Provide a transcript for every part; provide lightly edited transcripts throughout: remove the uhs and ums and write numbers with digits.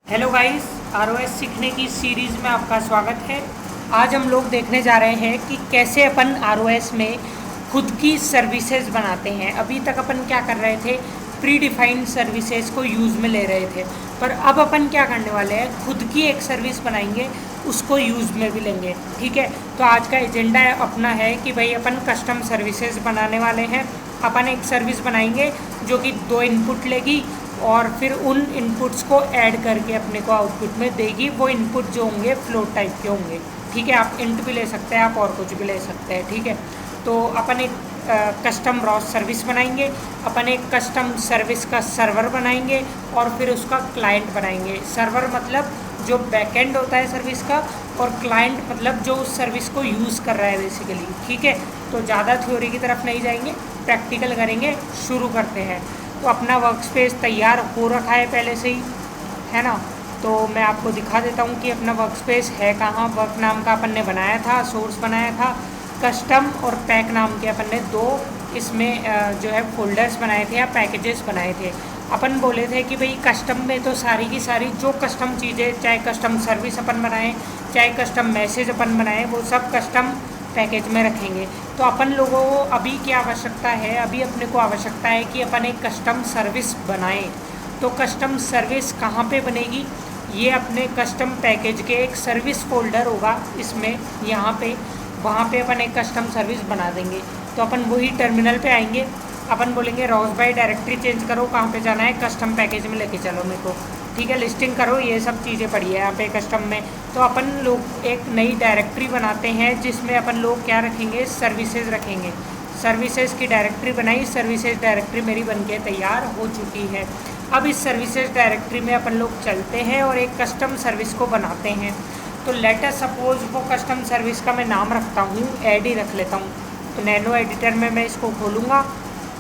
Hello guys, ROS सीखने की series में आपका स्वागत है। आज हम लोग देखने जा रहे हैं कि कैसे अपन आरओएस में खुद की सर्विसेज बनाते हैं। अभी तक अपन क्या कर रहे थे, प्री डिफाइंड सर्विसेज को यूज़ में ले रहे थे, पर अब अपन क्या करने वाले हैं, खुद की एक सर्विस बनाएंगे, उसको यूज़ में भी लेंगे। ठीक है, तो आज का एजेंडा अपना है कि भाई अपन कस्टम सर्विसेज बनाने वाले हैं। अपन एक सर्विस बनाएंगे जो कि 2 इनपुट लेगी और फिर उन इनपुट्स को ऐड करके अपने को आउटपुट में देगी। वो इनपुट जो होंगे फ्लोट टाइप के होंगे। ठीक है, आप इंट भी ले सकते हैं, आप और कुछ भी ले सकते हैं। ठीक है, तो अपन एक कस्टम रॉस सर्विस बनाएंगे, अपन एक कस्टम सर्विस का सर्वर बनाएंगे और फिर उसका क्लाइंट बनाएंगे। सर्वर मतलब जो बैकएंड होता है सर्विस का, और क्लाइंट मतलब जो उस सर्विस को यूज़ कर रहा है बेसिकली। ठीक है, तो ज़्यादा थ्योरी की तरफ नहीं जाएंगे, प्रैक्टिकल करेंगे। शुरू करते हैं। तो अपना वर्क स्पेस तैयार हो रखा है पहले से ही, है ना। तो मैं आपको दिखा देता हूँ कि अपना वर्क स्पेस है कहाँ। वर्क नाम का अपन ने बनाया था, सोर्स बनाया था, कस्टम और पैक नाम के अपन ने 2 इसमें जो है फोल्डर्स बनाए थे या पैकेजेस बनाए थे। अपन बोले थे कि भाई कस्टम में तो सारी की सारी जो कस्टम चीज़ें, चाहे कस्टम सर्विस अपन बनाएं, चाहे कस्टम मैसेज अपन बनाएं, वो सब कस्टम पैकेज में रखेंगे। तो अपन लोगों को अभी क्या आवश्यकता है, अभी अपने को आवश्यकता है कि अपन एक कस्टम सर्विस बनाएं। तो कस्टम सर्विस कहाँ पे बनेगी, ये अपने कस्टम पैकेज के एक सर्विस फोल्डर होगा इसमें, यहाँ पे, वहाँ पे अपन एक कस्टम सर्विस बना देंगे। तो अपन वही टर्मिनल पे आएंगे, अपन बोलेंगे रॉस बाय डायरेक्टरी चेंज करो, कहाँ पे जाना है, कस्टम पैकेज में लेके चलो मेरे को। ठीक है, लिस्टिंग करो, ये सब चीज़ें पड़ी है यहाँ पे कस्टम में। तो अपन लोग एक नई डायरेक्टरी बनाते हैं जिसमें अपन लोग क्या रखेंगे, सर्विसेज रखेंगे। सर्विसेज की डायरेक्टरी बनाई, सर्विसेज डायरेक्टरी मेरी बनके तैयार हो चुकी है। अब इस सर्विसेज डायरेक्टरी में अपन लोग चलते हैं और एक कस्टम सर्विस को बनाते हैं। तो लेट अस सपोज वो कस्टम सर्विस का मैं नाम रखता हूँ, ऐड ही रख लेता हूँ। तो नैनो एडिटर में मैं इसको खोलूँगा,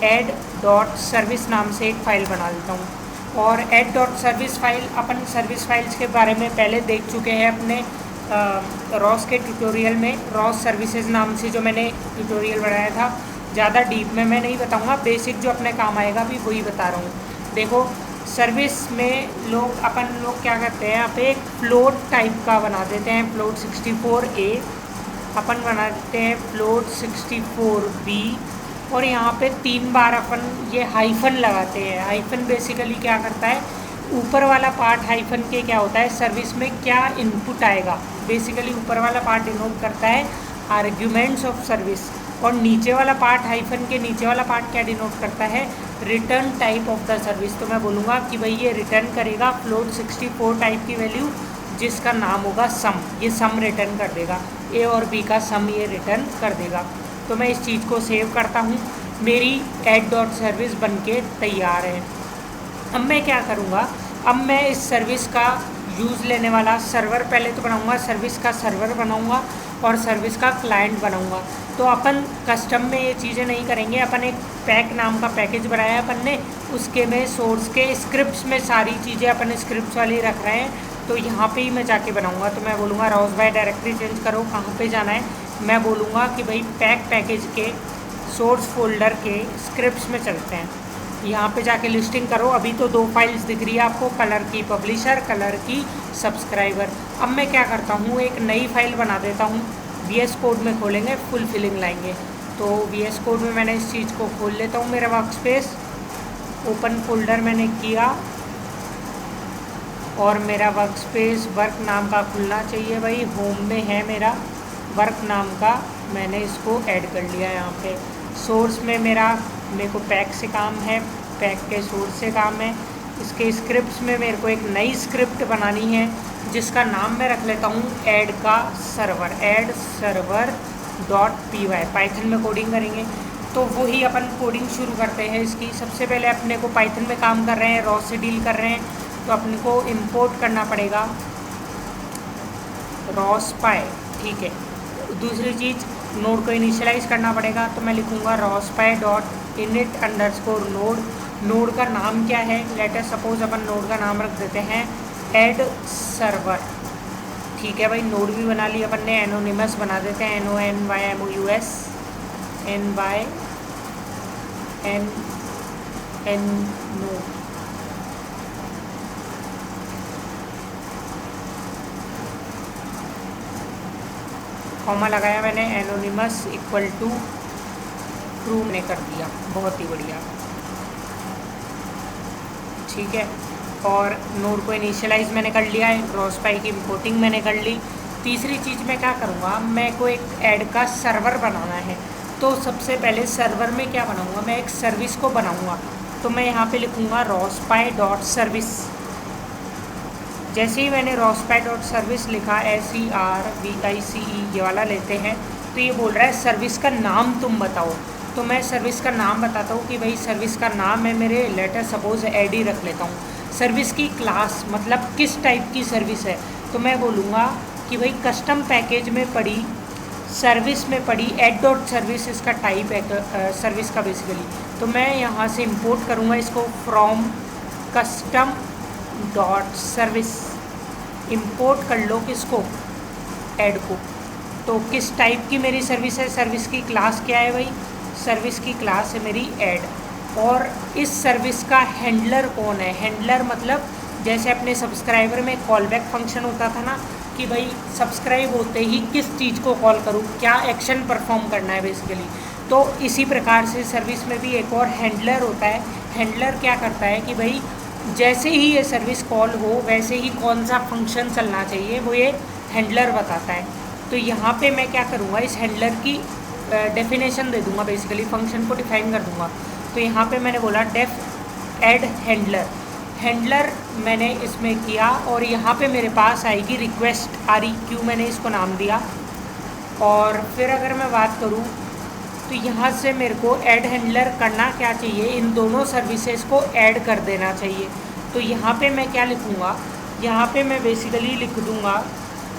ऐड डॉट सर्विस नाम से एक फ़ाइल बना लेता हूँ। और ऐड डॉट सर्विस फाइल, अपन सर्विस फाइल्स के बारे में पहले देख चुके हैं अपने रॉस के ट्यूटोरियल में। रॉस सर्विसेज नाम से जो मैंने ट्यूटोरियल बनाया था, ज़्यादा डीप में मैं नहीं बताऊँगा, बेसिक जो अपने काम आएगा भी वही बता रहा हूँ। देखो, सर्विस में अपन लोग क्या करते हैं, यहाँ पे एक फ्लोट टाइप का बना देते हैं, फ्लोट 64A, अपन बनाते हैं फ्लोट 64B, और यहाँ पे 3 बार अपन ये हाइफन लगाते हैं। हाइफन बेसिकली क्या करता है, ऊपर वाला पार्ट हाइफन के क्या होता है, सर्विस में क्या इनपुट आएगा, बेसिकली ऊपर वाला पार्ट डिनोट करता है आर्ग्यूमेंट्स ऑफ सर्विस, और नीचे वाला पार्ट, हाइफन के नीचे वाला पार्ट क्या डिनोट करता है, return type of the service. तो मैं बोलूँगा कि भाई ये रिटर्न करेगा फ्लोट 64 टाइप की वैल्यू जिसका नाम होगा सम। ये सम रिटर्न कर देगा, ए और बी का सम ये रिटर्न कर देगा। तो मैं इस चीज़ को सेव करता हूँ, मेरी ऐड डॉट सर्विस बन के तैयार है। अब मैं क्या करूँगा, अब मैं इस सर्विस का यूज़ लेने वाला सर्वर पहले तो बनाऊँगा, सर्विस का सर्वर बनाऊँगा और सर्विस का क्लाइंट बनाऊँगा। तो अपन कस्टम में ये चीज़ें नहीं करेंगे, अपन एक पैक नाम का पैकेज बनाया अपन ने, उसके में सोर्स के स्क्रिप्ट्स में सारी चीज़ें अपन स्क्रिप्ट्स वाली रख रहे हैं। तो यहाँ पे ही मैं जाके बनाऊँगा। तो मैं बोलूँगा रॉस बाय डायरेक्टरी चेंज करो, कहाँ पे जाना है, मैं बोलूँगा कि भाई पैक पैकेज के सोर्स फोल्डर के स्क्रिप्ट्स में चलते हैं। यहाँ पे जाके लिस्टिंग करो। अभी तो 2 फाइल्स दिख रही है आपको, कलर की पब्लिशर, कलर की सब्सक्राइबर। अब मैं क्या करता हूँ, एक नई फाइल बना देता हूँ, VS कोड में खोलेंगे, फुल फिलिंग लाएंगे। तो VS कोड में मैंने इस चीज़ को खोल लेता हूँ, मेरा वर्क स्पेस ओपन फोल्डर मैंने किया, और मेरा वर्क स्पेस वर्क नाम का खुलना चाहिए। भाई होम में है मेरा वर्क नाम का, मैंने इसको ऐड कर लिया। यहाँ पे सोर्स में मेरे को पैक से काम है, पैक के सोर्स से काम है। इसके स्क्रिप्ट्स में मेरे को एक नई स्क्रिप्ट बनानी है जिसका नाम मैं रख लेता हूँ ऐड का server, add server dot py। Python में कोडिंग करेंगे, तो वही अपन कोडिंग शुरू करते हैं इसकी। सबसे पहले अपने को पाइथन में काम कर रहे हैं, रॉस से डील कर रहे हैं, तो अपने को इंपोर्ट करना पड़ेगा रॉस पाई। ठीक है, दूसरी चीज़ नोड को इनिशियलाइज करना पड़ेगा। तो मैं लिखूँगा rospy dot init underscore node. Node का नाम क्या है, लेट अस सपोज अपन नोड का नाम रख देते हैं ऐड सर्वर। ठीक है भाई, नोड भी बना लिया अपन ने, एनोनिमस बना देते हैं, NONYMOUS, NYN नोड। कॉमा लगाया मैंने, एनोनिमस इक्वल टू ट्रू मैंने कर दिया, बहुत ही बढ़िया, ठीक है। और नोड को इनिशियलाइज मैंने कर लिया है, ड्रॉस्पाई की इंपोर्टिंग मैंने कर ली। तीसरी चीज़ मैं क्या करूँगा, मैं को एक ऐड का सर्वर बनाना है। तो सबसे पहले सर्वर में क्या बनाऊँगा, मैं एक सर्विस को बनाऊँगा। तो मैं यहाँ पे लिखूँगा रोस्पाई डॉट सर्विस। जैसे ही मैंने रोस्पाई डॉट सर्विस लिखा, SERVICE ये वाला लेते हैं, तो ये बोल रहा है सर्विस का नाम तुम बताओ। तो मैं सर्विस का नाम बताता हूँ कि भाई सर्विस का नाम है मेरे, लेटर सपोज एडी रख लेता हूँ। सर्विस की क्लास मतलब किस टाइप की सर्विस है, तो मैं बोलूँगा कि भाई कस्टम पैकेज में पड़ी, सर्विस में पड़ी एड डॉट सर्विस इसका टाइप है सर्विस का बेसिकली। तो मैं यहाँ से इंपोर्ट करूँगा इसको from custom dot service. Import कर लो किसको, ऐड को। तो किस टाइप की मेरी सर्विस है, सर्विस की क्लास क्या है भाई, सर्विस की क्लास है मेरी ऐड। और इस सर्विस का हैंडलर कौन है, हैंडलर मतलब जैसे अपने सब्सक्राइबर में कॉल बैक फंक्शन होता था ना, कि भाई सब्सक्राइब होते ही किस चीज़ को कॉल करूँ, क्या एक्शन परफॉर्म करना है बेसिकली। तो इसी प्रकार से सर्विस में भी एक और हैंडलर होता है। हैंडलर क्या करता है कि भाई जैसे ही ये सर्विस कॉल हो वैसे ही कौन सा फंक्शन चलना चाहिए, वो ये हैंडलर बताता है। तो यहाँ पे मैं क्या करूँगा, इस हैंडलर की डेफिनेशन दे दूँगा, बेसिकली फंक्शन को डिफाइन कर दूँगा। तो यहाँ पे मैंने बोला डेफ ऐड हैंडलर, हैंडलर मैंने इसमें किया, और यहाँ पे मेरे पास आएगी रिक्वेस्ट REQ, मैंने इसको नाम दिया। और फिर अगर मैं बात करूँ तो यहाँ से मेरे को ऐड हैंडलर करना क्या चाहिए, इन दोनों सर्विसेज को ऐड कर देना चाहिए। तो यहाँ पे मैं क्या लिखूँगा, यहाँ पे मैं बेसिकली लिख दूँगा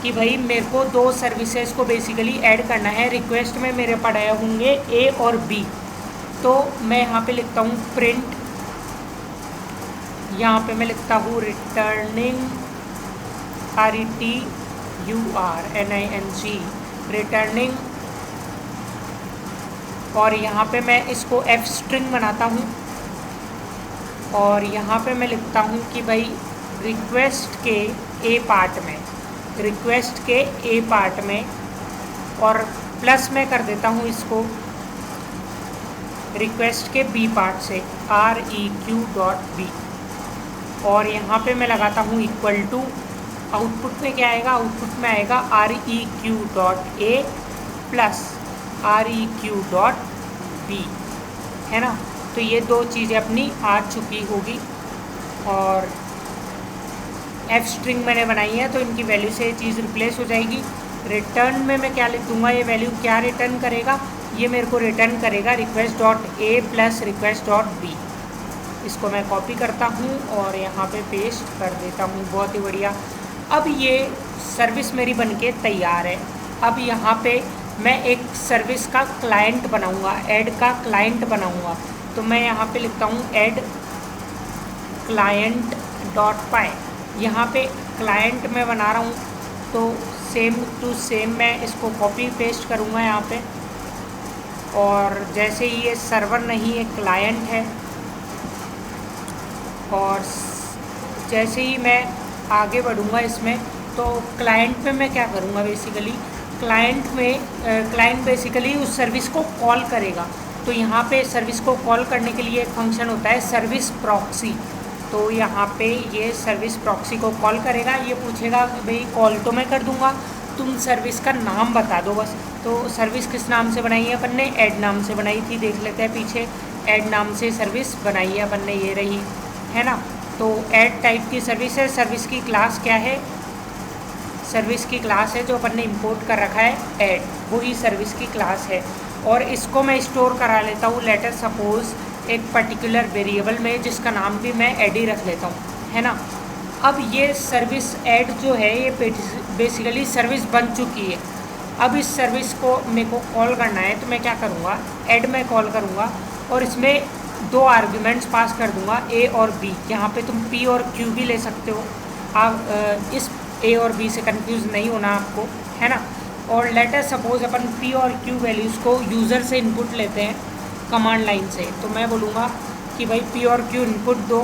कि भाई मेरे को दो सर्विसेज को बेसिकली ऐड करना है। रिक्वेस्ट में मेरे पड़े होंगे A और B। तो मैं यहाँ पे लिखता हूँ प्रिंट, यहाँ पे मैं लिखता हूँ रिटर्निंग RETURNING रिटर्निंग, और यहाँ पे मैं इसको F स्ट्रिंग बनाता हूँ। और यहाँ पे मैं लिखता हूँ कि भाई रिक्वेस्ट के A पार्ट में, रिक्वेस्ट के A पार्ट में, और प्लस में कर देता हूँ इसको रिक्वेस्ट के B पार्ट से REQ.B। और यहाँ पे मैं लगाता हूँ इक्वल टू, आउटपुट में क्या आएगा, आउटपुट में आएगा REQ.A प्लस REQ.B, है ना। तो ये दो चीज़ें अपनी आ चुकी होगी। और F स्ट्रिंग मैंने बनाई है, तो इनकी वैल्यू से ये चीज़ रिप्लेस हो जाएगी। रिटर्न में मैं क्या लिख दूँगा, ये वैल्यू क्या रिटर्न करेगा, ये मेरे को रिटर्न करेगा request dot A plus request dot B। इसको मैं कॉपी करता हूँ और यहाँ पे पेस्ट कर देता हूँ, बहुत ही बढ़िया। अब ये सर्विस मेरी बनके तैयार है। अब यहाँ पे मैं एक सर्विस का क्लाइंट बनाऊँगा, ऐड का क्लाइंट बनाऊँगा। तो मैं यहाँ पे लिखता हूँ ऐड क्लाइंट डॉट पाई। यहाँ पे क्लाइंट मैं बना रहा हूँ, तो सेम टू सेम मैं इसको कॉपी पेस्ट करूँगा यहाँ पे। और जैसे ही ये सर्वर नहीं, ये क्लाइंट है, और जैसे ही मैं आगे बढ़ूँगा इसमें, तो क्लाइंट में मैं क्या करूँगा, बेसिकली क्लाइंट में क्लाइंट बेसिकली उस सर्विस को कॉल करेगा। तो यहाँ पे सर्विस को कॉल करने के लिए एक फंक्शन होता है सर्विस प्रॉक्सी। तो यहाँ पे ये सर्विस प्रॉक्सी को कॉल करेगा, ये पूछेगा कि भाई कॉल तो मैं कर दूँगा, तुम सर्विस का नाम बता दो बस। तो सर्विस किस नाम से बनाई है अपन ने, ऐड नाम से बनाई थी, देख लेते हैं पीछे, ऐड नाम से सर्विस बनाई है अपन ने, ये रही, है ना। तो ऐड टाइप की सर्विस है। सर्विस की क्लास क्या है, सर्विस की क्लास है जो अपन ने इंपोर्ट कर रखा है ऐड, वही सर्विस की क्लास है। और इसको मैं स्टोर करा लेता हूँ, लेटर सपोज एक पर्टिकुलर वेरिएबल में, जिसका नाम भी मैं ऐड ही रख लेता हूँ, है ना। अब ये सर्विस ऐड जो है, ये बेसिकली सर्विस बन चुकी है। अब इस सर्विस को मेरे को कॉल करना है, तो मैं क्या करूँगा, ऐड में कॉल करूँगा और इसमें दो आर्ग्यूमेंट्स पास कर दूँगा A और B। यहाँ पे तुम P और Q भी ले सकते हो, आप इस A और B से कंफ्यूज नहीं होना आपको, है ना। और लेटर सपोज अपन P और Q वैल्यूज़ को यूज़र से इनपुट लेते हैं कमांड लाइन से। तो मैं बोलूँगा कि भाई P और Q इनपुट दो,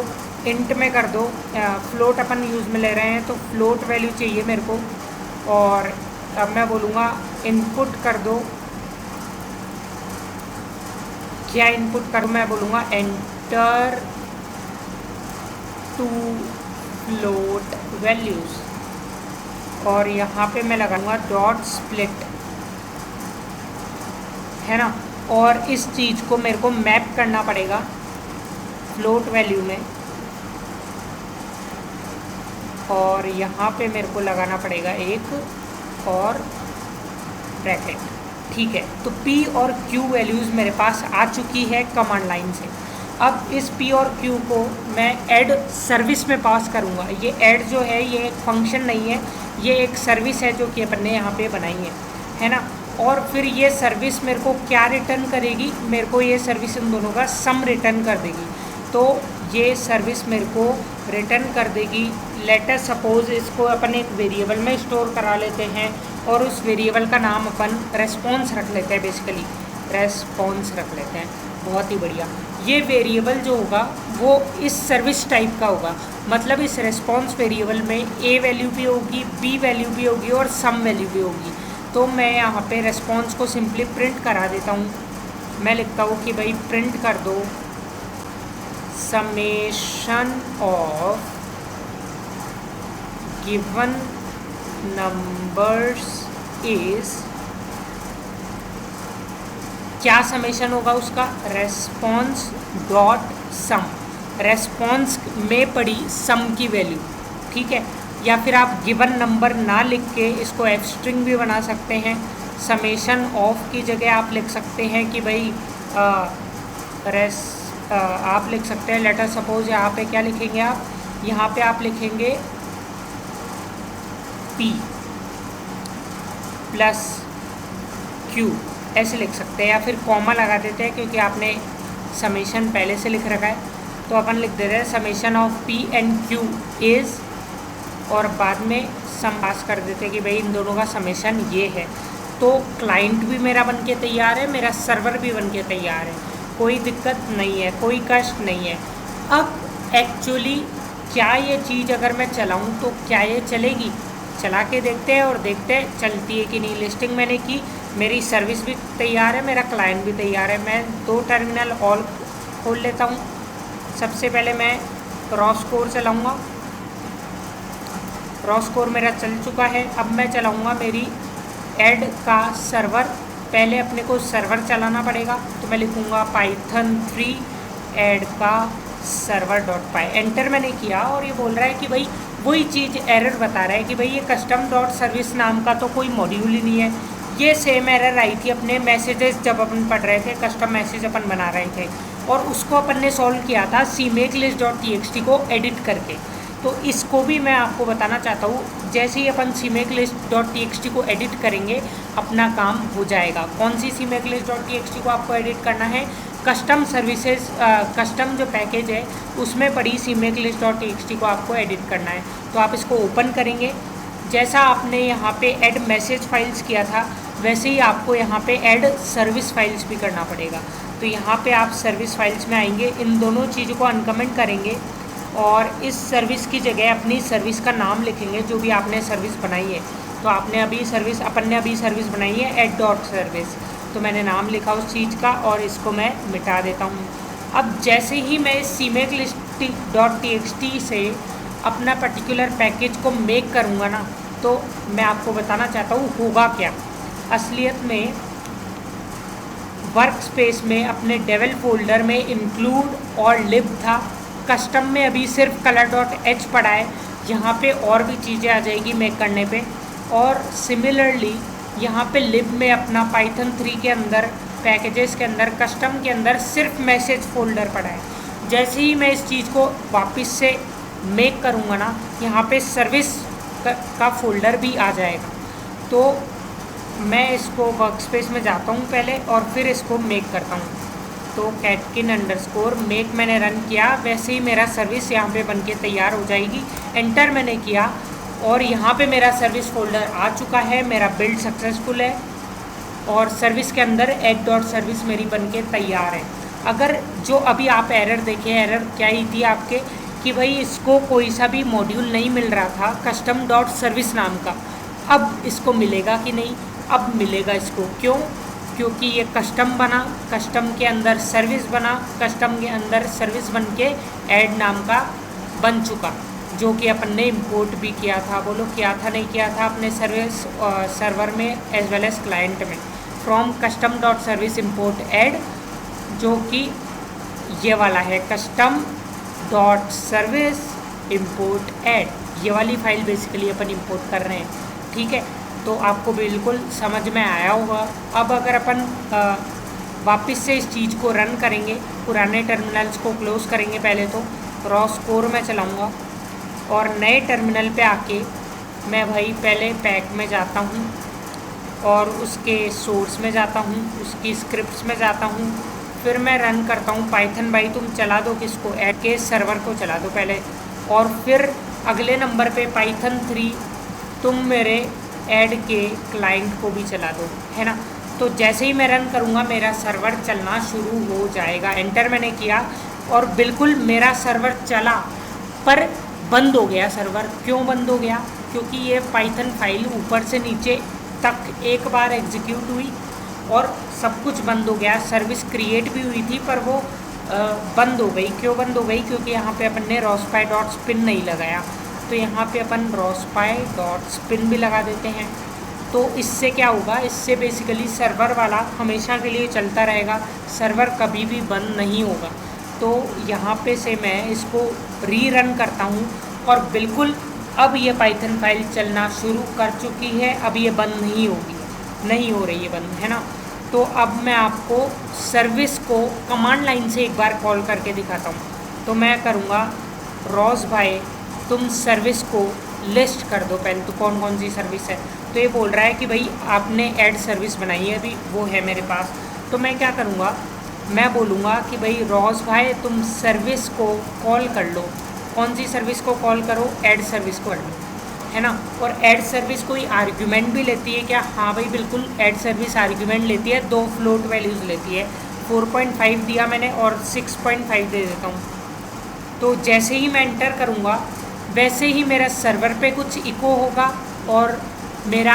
इंट में कर दो, फ्लोट अपन यूज़ में ले रहे हैं तो फ्लोट वैल्यू चाहिए मेरे को, और अब मैं बोलूँगा इनपुट कर दो। क्या इनपुट करूँ? मैं बोलूँगा एंटर टू फ्लोट वैल्यूज़, और यहाँ पे मैं लगाऊंगा डॉट स्प्लिट, है ना। और इस चीज़ को मेरे को मैप करना पड़ेगा फ्लोट वैल्यू में, और यहाँ पे मेरे को लगाना पड़ेगा एक और ब्रैकेट। ठीक है, तो P और Q वैल्यूज़ मेरे पास आ चुकी है कमांड लाइन से। अब इस P और Q को मैं ऐड सर्विस में पास करूँगा। ये ऐड जो है ये एक फंक्शन नहीं है, ये एक सर्विस है जो कि अपन ने यहाँ पे बनाई है ना। और फिर ये सर्विस मेरे को क्या रिटर्न करेगी? मेरे को ये सर्विस इन दोनों का सम रिटर्न कर देगी। तो ये सर्विस मेरे को रिटर्न कर देगी। लेटर सपोज इसको अपन एक वेरिएबल में स्टोर करा लेते हैं, और उस वेरिएबल का नाम अपन रेस्पॉन्स रख लेते हैं, बेसिकली रेस्पॉन्स रख लेते हैं। बहुत ही बढ़िया। ये वेरिएबल जो होगा वो इस सर्विस टाइप का होगा, मतलब इस रेस्पॉन्स वेरिएबल में ए वैल्यू भी होगी, बी वैल्यू भी होगी और सम वैल्यू भी होगी। तो मैं यहाँ पे रेस्पॉन्स को सिंपली प्रिंट करा देता हूँ। मैं लिखता हूँ कि भाई प्रिंट कर दो summation of given numbers is, क्या समेशन होगा उसका? रेस्पॉन्स डॉट सम, रेस्पॉन्स में पड़ी सम की वैल्यू। ठीक है, या फिर आप गिवन नंबर ना लिख के इसको एफ स्ट्रिंग भी बना सकते हैं। समेशन ऑफ की जगह आप लिख सकते हैं कि भाई आप लिख सकते हैं, लेटर सपोज यहाँ पे क्या लिखेंगे आप? यहाँ पे आप लिखेंगे P प्लस Q, ऐसे लिख सकते हैं, या फिर कॉमा लगा देते हैं क्योंकि आपने समेशन पहले से लिख रखा है। तो अपन लिख देते हैं summation of P and Q is, और बाद में सम पास कर देते हैं कि भाई इन दोनों का समेशन ये है। तो क्लाइंट भी मेरा बन के तैयार है, मेरा सर्वर भी बन के तैयार है, कोई दिक्कत नहीं है, कोई कष्ट नहीं है। अब एक्चुअली क्या ये चीज़ अगर मैं चलाऊँ तो क्या ये चलेगी? चला के देखते हैं और देखते हैं चलती है कि नहीं। लिस्टिंग मैंने की, मेरी सर्विस भी तैयार है, मेरा क्लाइंट भी तैयार है। मैं 2 टर्मिनल ऑल खोल लेता हूँ। सबसे पहले मैं क्रॉस कोर चलाऊँगा, क्रॉस कोर मेरा चल चुका है। अब मैं चलाऊँगा मेरी ऐड का सर्वर। पहले अपने को सर्वर चलाना पड़ेगा, तो मैं लिखूँगा पाइथन 3 ऐड का सर्वर डॉट पाई। एंटर मैंने किया और ये बोल रहा है कि भाई वही चीज़ एरर बता रहा है कि भाई ये कस्टम डॉट सर्विस नाम का तो कोई मॉड्यूल ही नहीं है। ये सेम एरर आई थी अपने मैसेजेस जब अपन पढ़ रहे थे, कस्टम मैसेज अपन बना रहे थे, और उसको अपन ने सॉल्व किया था cmakelist.txt को एडिट करके। तो इसको भी मैं आपको बताना चाहता हूँ, जैसे ही अपन cmakelist.txt को एडिट करेंगे अपना काम हो जाएगा। कौन सी cmakelist.txt को आपको एडिट करना है? कस्टम सर्विसेज, कस्टम जो पैकेज है उसमें पड़ी cmakelist.txt को आपको एडिट करना है। तो आप इसको ओपन करेंगे। जैसा आपने यहाँ पे ऐड मैसेज फाइल्स किया था वैसे ही आपको यहाँ पे ऐड सर्विस फाइल्स भी करना पड़ेगा। तो यहाँ पे आप सर्विस फाइल्स में आएंगे, इन दोनों चीज़ों को अनकमेंट करेंगे और इस सर्विस की जगह अपनी सर्विस का नाम लिखेंगे जो भी आपने सर्विस बनाई है। तो अपन ने अभी सर्विस बनाई है ऐड डॉट सर्विस, तो मैंने नाम लिखा उस चीज़ का और इसको मैं मिटा देता हूँ। अब जैसे ही मैं cmakelist.txt से अपना पर्टिकुलर पैकेज को मेक करूँगा ना, तो मैं आपको बताना चाहता हूँ होगा क्या। असलियत में वर्क स्पेस में अपने डेवल फोल्डर में इंक्लूड और लिब था, कस्टम में अभी सिर्फ color.h पड़ा है, यहाँ पे और भी चीज़ें आ जाएगी मेक करने पे। और सिमिलरली यहाँ पे लिब में अपना पाइथन 3 के अंदर पैकेजेस के अंदर कस्टम के अंदर सिर्फ मैसेज फोल्डर पड़ा है। जैसे ही मैं इस चीज़ को वापस से मेक करूँगा ना, यहाँ पे सर्विस का फोल्डर भी आ जाएगा। तो मैं इसको वर्कस्पेस में जाता हूँ पहले और फिर इसको मेक करता हूँ। तो catkin_make मैंने रन किया, वैसे ही मेरा सर्विस यहाँ पे बनके तैयार हो जाएगी। एंटर मैंने किया और यहाँ पे मेरा सर्विस फोल्डर आ चुका है, मेरा बिल्ड सक्सेसफुल है और सर्विस के अंदर ऐड डॉट सर्विस मेरी बनके तैयार है। अगर जो अभी आप एरर देखें, एरर क्या ही थी आपके कि भाई इसको कोई सा भी मॉड्यूल नहीं मिल रहा था कस्टम डॉट सर्विस नाम का, अब इसको मिलेगा कि नहीं? अब मिलेगा इसको। क्यों? क्योंकि ये कस्टम बना, कस्टम के अंदर सर्विस बना, कस्टम के अंदर सर्विस बन के ऐड नाम का बन चुका, जो कि अपन ने इंपोर्ट भी किया था। बोलो किया था नहीं किया था अपने सर्विस सर्वर में एज वेल एज क्लाइंट में। From custom dot service import add, जो कि ये वाला है custom dot service import add, ये वाली फाइल बेसिकली अपन इंपोर्ट कर रहे हैं। ठीक है, तो आपको बिल्कुल समझ में आया होगा। अब अगर अपन वापस से इस चीज़ को रन करेंगे, पुराने टर्मिनल्स को क्लोज़ करेंगे, पहले तो रॉस कोर में चलाऊँगा और नए टर्मिनल पे आके मैं भाई पहले पैक में जाता हूँ और उसके सोर्स में जाता हूँ, उसकी स्क्रिप्ट्स में जाता हूँ, फिर मैं रन करता हूँ पाइथन। भाई तुम चला दो किसको? ऐड के सर्वर को चला दो पहले, और फिर अगले नंबर पे पाइथन 3 तुम मेरे ऐड के क्लाइंट को भी चला दो, है ना। तो जैसे ही मैं रन करूँगा मेरा सर्वर चलना शुरू हो जाएगा। एंटर मैंने किया और बिल्कुल मेरा सर्वर चला, पर बंद हो गया सर्वर। क्यों बंद हो गया? क्योंकि ये पाइथन फाइल ऊपर से नीचे तक एक बार एग्जीक्यूट हुई और सब कुछ बंद हो गया। सर्विस क्रिएट भी हुई थी पर वो बंद हो गई। क्यों बंद हो गई? क्योंकि यहाँ पे अपन ने रोस्पाई डॉट स्पिन नहीं लगाया। तो यहाँ पे अपन रोस्पाई डॉट स्पिन भी लगा देते हैं। तो इससे क्या होगा? इससे बेसिकली सर्वर वाला हमेशा के लिए चलता रहेगा, सर्वर कभी भी बंद नहीं होगा। तो यहाँ पे से मैं इसको रीरन करता हूँ और बिल्कुल अब ये पाइथन फाइल चलना शुरू कर चुकी है। अब ये बंद नहीं होगी, नहीं हो रही है बंद, है ना। तो अब मैं आपको सर्विस को कमांड लाइन से एक बार कॉल करके दिखाता हूँ। तो मैं करूँगा रोज़ भाई तुम सर्विस को लिस्ट कर दो पहले, तो कौन कौन सी सर्विस है। तो ये बोल रहा है कि भाई आपने ऐड सर्विस बनाई है, अभी वो है मेरे पास। तो मैं क्या करूँगा? मैं बोलूँगा कि भाई रोज़ भाई तुम सर्विस को कॉल कर लो। कौन सी सर्विस को कॉल करो? ऐड सर्विस को कर लो, है ना। और ऐड सर्विस कोई आर्ग्यूमेंट भी लेती है क्या? हाँ भाई बिल्कुल, ऐड सर्विस आर्ग्यूमेंट लेती है, 2 फ्लोट वैल्यूज़ लेती है। 4.5 दिया मैंने और 6.5 दे देता हूँ। तो जैसे ही मैं एंटर करूँगा वैसे ही मेरा सर्वर पे कुछ इको होगा और मेरा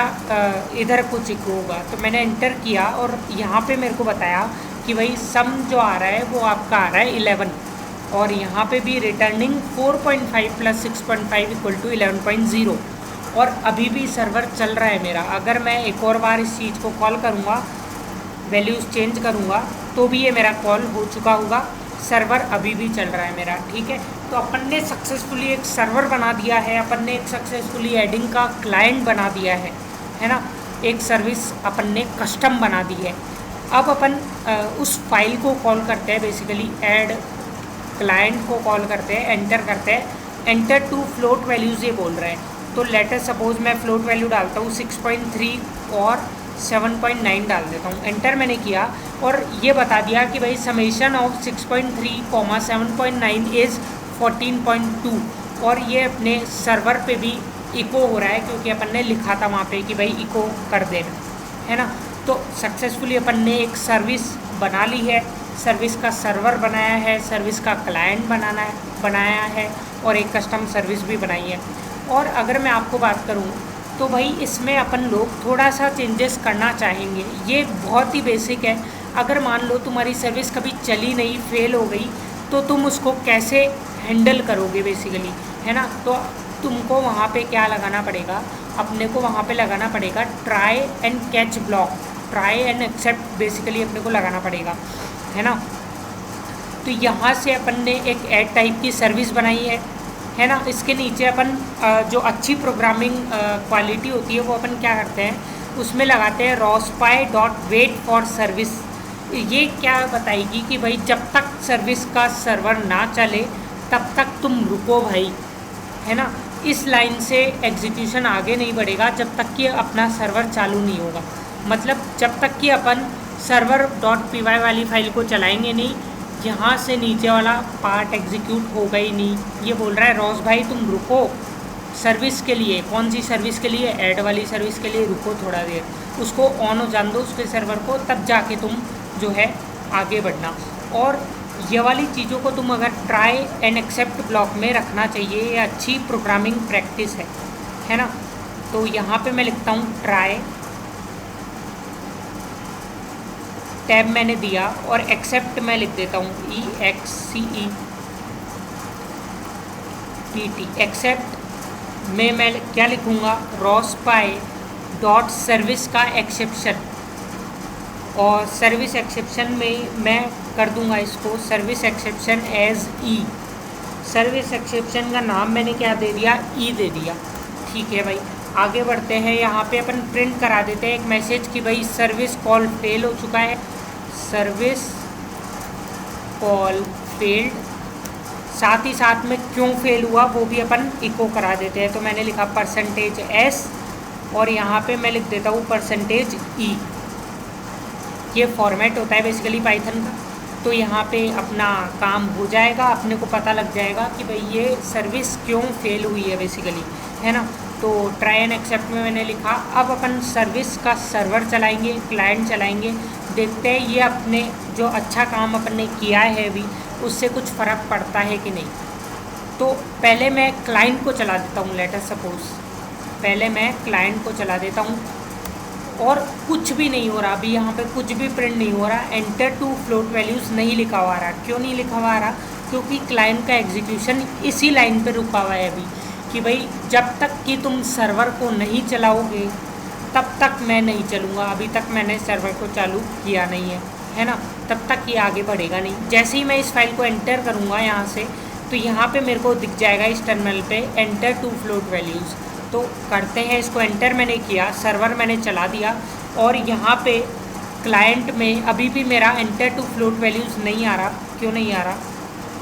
इधर कुछ इको होगा। तो मैंने एंटर किया और यहाँ पे मेरे को बताया कि भाई सम जो आ रहा है वो आपका आ रहा है 11, और यहाँ पे भी रिटर्निंग 4.5 प्लस 6.5 इक्वल टू 11.0, और अभी भी सर्वर चल रहा है मेरा। अगर मैं एक और बार इस चीज़ को कॉल करूँगा, वैल्यूज़ चेंज करूँगा, तो भी ये मेरा कॉल हो चुका होगा, सर्वर अभी भी चल रहा है मेरा। ठीक है, तो अपन ने सक्सेसफुली एक सर्वर बना दिया है, अपन ने एक सक्सेसफुली एडिंग का क्लाइंट बना दिया है ना। एक सर्विस अपन ने कस्टम बना दी है। अब अपन उस फाइल को कॉल करते हैं, बेसिकली ऐड क्लाइंट को कॉल करते हैं, एंटर करते हैं, एंटर टू फ्लोट वैल्यूज़ ये बोल रहे हैं। तो लेटर सपोज मैं फ्लोट वैल्यू डालता हूँ 6.3 और 7.9 डाल देता हूँ। एंटर मैंने किया और ये बता दिया कि भाई समेशन ऑफ 6.3, 7.9 इज़ 14.2, और ये अपने सर्वर पे भी इको हो रहा है क्योंकि अपन ने लिखा था वहाँ पे कि भाई इको कर देना, है ना। तो सक्सेसफुली अपन ने एक सर्विस बना ली है, सर्विस का सर्वर बनाया है, सर्विस का क्लाइंट बनाया है और एक कस्टम सर्विस भी बनाई है। और अगर मैं आपको बात करूँ तो भाई इसमें अपन लोग थोड़ा सा चेंजेस करना चाहेंगे। ये बहुत ही बेसिक है। अगर मान लो तुम्हारी सर्विस कभी चली नहीं, फेल हो गई, तो तुम उसको कैसे हैंडल करोगे बेसिकली, है ना। तो तुमको वहाँ पे क्या लगाना पड़ेगा? अपने को वहाँ पे लगाना पड़ेगा try and catch block, try and except basically अपने को लगाना पड़ेगा, है ना। तो यहाँ से अपन ने एक ऐड टाइप की सर्विस बनाई है ना। इसके नीचे अपन जो अच्छी प्रोग्रामिंग क्वालिटी होती है वो अपन क्या करते हैं, उसमें लगाते हैं रोस्पाई डॉट वेट फॉर सर्विस। ये क्या बताएगी कि भाई जब तक सर्विस का सर्वर ना चले तब तक तुम रुको भाई, है ना। इस लाइन से एग्जीक्यूशन आगे नहीं बढ़ेगा जब तक कि अपना सर्वर चालू नहीं होगा। मतलब जब तक कि अपन सर्वर डॉट पी वाली फाइल को चलाएंगे नहीं, यहाँ से नीचे वाला पार्ट एग्जीक्यूट होगा ही नहीं। ये बोल रहा है रोज़ भाई तुम रुको सर्विस के लिए। कौन सी सर्विस के लिए? ऐड वाली सर्विस के लिए रुको थोड़ा देर, उसको ऑन हो जान दो उसके सर्वर को, तब जाके तुम जो है आगे बढ़ना। और ये वाली चीज़ों को तुम अगर ट्राई एंड एक्सेप्ट ब्लॉक में रखना चाहिए, ये अच्छी प्रोग्रामिंग प्रैक्टिस है ना। तो यहाँ पे मैं लिखता हूँ ट्राई, टैब मैंने दिया और एक्सेप्ट मैं लिख देता हूँ EXCEPT, एक्सेप्ट में मैं क्या लिखूँगा, ROSPY डॉट सर्विस का एक्सेप्शन, और सर्विस एक्सेप्शन में मैं कर दूंगा इसको सर्विस एक्सेप्शन एज ई। सर्विस एक्सेप्शन का नाम मैंने क्या दे दिया, ई दे दिया। ठीक है भाई, आगे बढ़ते हैं। यहाँ पे अपन प्रिंट करा देते हैं एक मैसेज कि भाई सर्विस कॉल फेल हो चुका है, सर्विस कॉल फेल्ड। साथ ही साथ में क्यों फेल हुआ वो भी अपन इको करा देते हैं। तो मैंने लिखा %S और यहाँ पे मैं लिख देता हूँ %E। ये फॉर्मेट होता है बेसिकली पाइथन का। तो यहाँ पे अपना काम हो जाएगा, अपने को पता लग जाएगा कि भाई ये सर्विस क्यों फेल हुई है बेसिकली, है ना। तो ट्राई एंड एक्सेप्ट में मैंने लिखा। अब अपन सर्विस का सर्वर चलाएंगे, क्लाइंट चलाएंगे, देखते हैं ये अपने जो अच्छा काम अपन ने किया है अभी उससे कुछ फ़र्क पड़ता है कि नहीं। तो पहले मैं क्लाइंट को चला देता हूँ, लेट अस सपोज पहले मैं क्लाइंट को चला देता हूँ और कुछ भी नहीं हो रहा अभी, यहाँ पे कुछ भी प्रिंट नहीं हो रहा। एंटर टू फ्लोट वैल्यूज़ नहीं लिखा हुआ आ रहा। क्यों नहीं लिखा हुआ आ रहा, क्योंकि क्लाइंट का एग्जीक्यूशन इसी लाइन पे रुका हुआ है अभी कि भाई जब तक कि तुम सर्वर को नहीं चलाओगे तब तक मैं नहीं चलूँगा। अभी तक मैंने सर्वर को चालू किया नहीं है ना, तब तक ये आगे बढ़ेगा नहीं। जैसे ही मैं इस फाइल को एंटर करूँगा यहाँ से, तो यहाँ पे मेरे को दिख जाएगा इस टर्मिनल पे एंटर टू फ्लोट वैल्यूज़। तो करते हैं इसको, एंटर मैंने किया, सर्वर मैंने चला दिया और यहाँ पे क्लाइंट में अभी भी मेरा एंटर टू फ्लोट वैल्यूज़ नहीं आ रहा। क्यों नहीं आ रहा,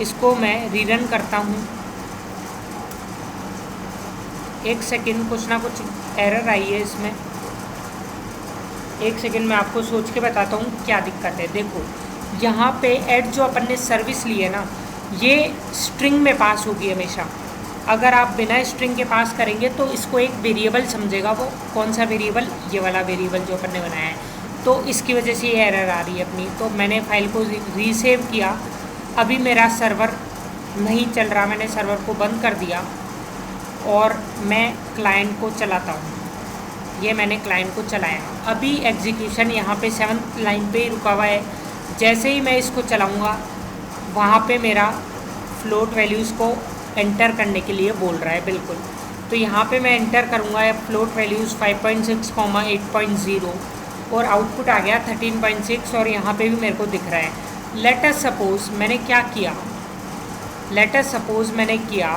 इसको मैं रीरन करता हूँ। एक सेकेंड, कुछ ना कुछ एरर आई है इसमें, एक सेकेंड मैं आपको सोच के बताता हूँ क्या दिक्कत है। देखो यहाँ पे ऐड जो अपन ने सर्विस ली है ना, ये स्ट्रिंग में पास होगी हमेशा। अगर आप बिना स्ट्रिंग के पास करेंगे तो इसको एक वेरिएबल समझेगा। वो कौन सा वेरिएबल, ये वाला वेरिएबल जो अपन ने बनाया है। तो इसकी वजह से ये एरर आ रही है अपनी। तो मैंने फाइल को रीसेव किया, अभी मेरा सर्वर नहीं चल रहा, मैंने सर्वर को बंद कर दिया और मैं क्लाइंट को चलाता हूँ। ये मैंने क्लाइंट को चलाया, अभी एग्जीक्यूशन यहाँ पे 7th लाइन पे ही रुका हुआ है। जैसे ही मैं इसको चलाऊँगा वहाँ पे मेरा फ्लोट वैल्यूज़ को एंटर करने के लिए बोल रहा है बिल्कुल। तो यहाँ पे मैं एंटर करूँगा फ्लोट वैल्यूज़ 5.6, 8.0 और आउटपुट आ गया 13.6 और यहाँ पे भी मेरे को दिख रहा है। लेट अस सपोज मैंने क्या किया, लेट अस सपोज मैंने किया,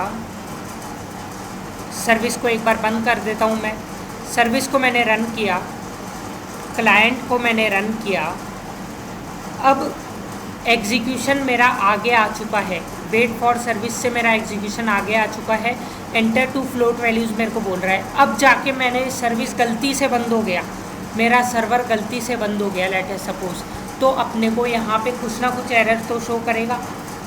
सर्विस को एक बार बंद कर देता हूँ मैं। सर्विस को मैंने रन किया, क्लाइंट को मैंने रन किया, अब एग्जीक्यूशन मेरा आगे आ चुका है। वेट फॉर सर्विस से मेरा एग्जीक्यूशन आगे आ चुका है। एंटर टू फ्लोट वैल्यूज़ मेरे को बोल रहा है। अब जाके मैंने सर्विस गलती से बंद हो गया, मेरा सर्वर गलती से बंद हो गया लेट अस सपोज, तो अपने को यहाँ पे कुछ ना कुछ एरर तो शो करेगा।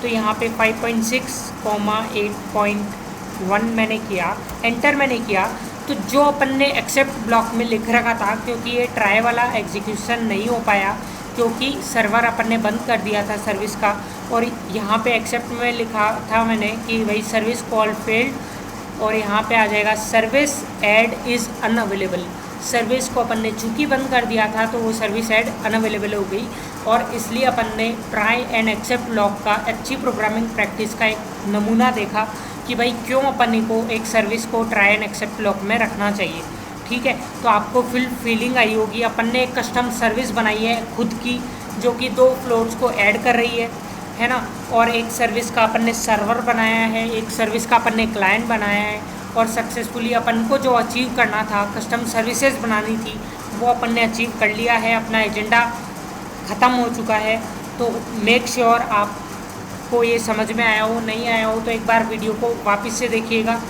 तो यहाँ पे 5.6, 8.1 मैंने किया, एंटर मैंने किया। तो जो अपन ने एक्सेप्ट ब्लॉक में लिख रखा था, क्योंकि ये ट्राई वाला एग्जीक्यूशन नहीं हो पाया क्योंकि सर्वर अपन ने बंद कर दिया था सर्विस का, और यहाँ पे एक्सेप्ट में लिखा था मैंने कि भाई सर्विस कॉल फेल्ड, और यहाँ पे आ जाएगा service add is unavailable. Service को अपन ने चूँकि बंद कर दिया था तो वो सर्विस ऐड अनअवेलेबल हो गई, और इसलिए अपन ने ट्राई एंड एक्सेप्ट ब्लॉक का अच्छी प्रोग्रामिंग प्रैक्टिस का एक नमूना देखा कि भाई क्यों अपन को एक सर्विस को ट्राई एंड एक्सेप्ट ब्लॉक में रखना चाहिए। ठीक है, तो आपको फीलिंग आई होगी। अपन ने एक कस्टम सर्विस बनाई है खुद की, जो कि 2 फ्लोट्स को ऐड कर रही है ना, और एक सर्विस का अपन ने सर्वर बनाया है, एक सर्विस का अपन ने क्लाइंट बनाया है, और सक्सेसफुली अपन को जो अचीव करना था, कस्टम सर्विसेज बनानी थी, वो अपन ने अचीव कर लिया है। अपना एजेंडा ख़त्म हो चुका है। तो मेक श्योर आपको ये समझ में आया हो, नहीं आया हो तो एक बार वीडियो को वापस से देखिएगा।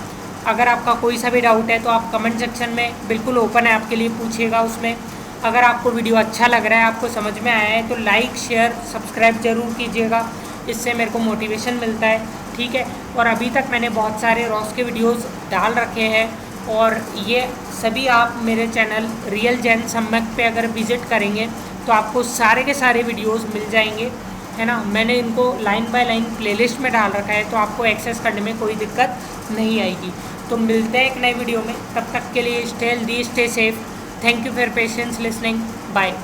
अगर आपका कोई सा भी डाउट है तो आप कमेंट सेक्शन में बिल्कुल ओपन है आपके लिए, पूछिएगा उसमें। अगर आपको वीडियो अच्छा लग रहा है, आपको समझ में आया है, तो लाइक शेयर सब्सक्राइब ज़रूर कीजिएगा, इससे मेरे को मोटिवेशन मिलता है। ठीक है, और अभी तक मैंने बहुत सारे रॉस के वीडियोस डाल रखे हैं, और ये सभी आप मेरे चैनल रियल जैन सम्यक पे अगर विज़िट करेंगे तो आपको सारे के सारे वीडियोस मिल जाएंगे, है ना। मैंने इनको लाइन बाय लाइन प्लेलिस्ट में डाल रखा है, तो आपको एक्सेस करने में कोई दिक्कत नहीं आएगी। तो मिलते हैं एक नए वीडियो में, तब तक के लिए stay healthy, stay safe. Thank you for patience listening, bye.